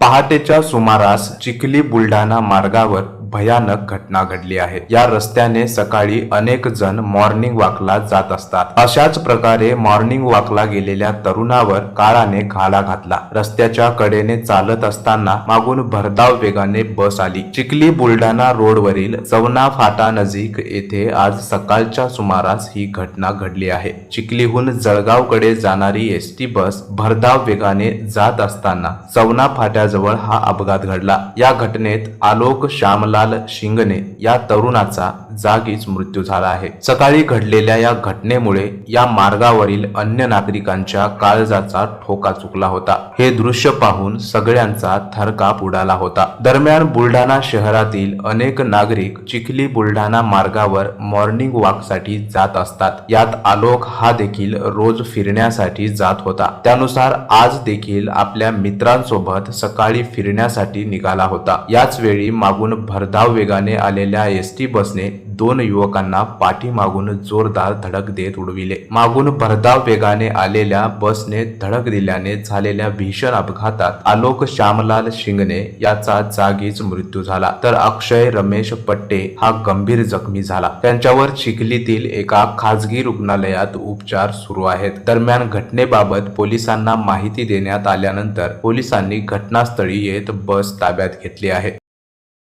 पहाटेच्या सुमारास चिखली बुलढाणा मार्गावर भयानक घटना घडली आहे। या रस्त्याने सकाळी अनेक जण मॉर्निंग वॉकला जात असतात। अशाच प्रकारे मॉर्निंग वॉकला गेलेल्या तरुणावर कारने घाला घातला। रस्त्याच्या कडेने चालत असताना मागून भरधाव वेगाने बस आली। चिखली बुलढाणा रोडवरील चवना फाटा नजीक येथे आज सकाळच्या सुमारास ही घटना घडली आहे। चिखलीहून जळगावकडे जाणारी एसटी बस भरधाव वेगाने जात असताना चवना फाट्याजवळ हा अपघात घडला। या घटनेत आलोक श्यामलाल शिंगणे या तरुणाचा जागीच मृत्यू झाला आहे। सकाळी घडलेल्या या घटनेमुळे या मार्गावरील अन्य नागरिकांच्या काळजाचा ठोका चुकला होता। हे दृश्य पाहून सगळ्यांचा थरकाप उडाला होता। दरम्यान बुलढाणा शहरातील अनेक नागरिक चिखली बुलढाणा मार्गावर मॉर्निंग वॉक साठी जात असतात। यात आलोक हा देखील रोज फिरण्यासाठी जात होता। त्यानुसार आज देखील आपल्या मित्रांसोबत सकाळी फिरण्यासाठी निघाला होता। याच वेळी मागून भरधाव वेगाने आलेल्या एसटी बसने दोन युवकांना पाठीमागून जोरदार धडक देत उडविले। मागून भरधाव वेगाने आलेल्या बसने धडक दिल्याने झालेल्या भीषण अपघातात आलोक श्यामलाल शिंगणे याचा जागीच मृत्यू झाला, तर अक्षय रमेश पट्टे हा गंभीर जखमी झाला। त्यांच्यावर चिखलीतील एका खासगी रुग्णालयात उपचार सुरू आहेत। दरम्यान घटनेबाबत पोलिसांना माहिती देण्यात आल्यानंतर पोलिसांनी घटनास्थळी येत बस ताब्यात घेतली आहे।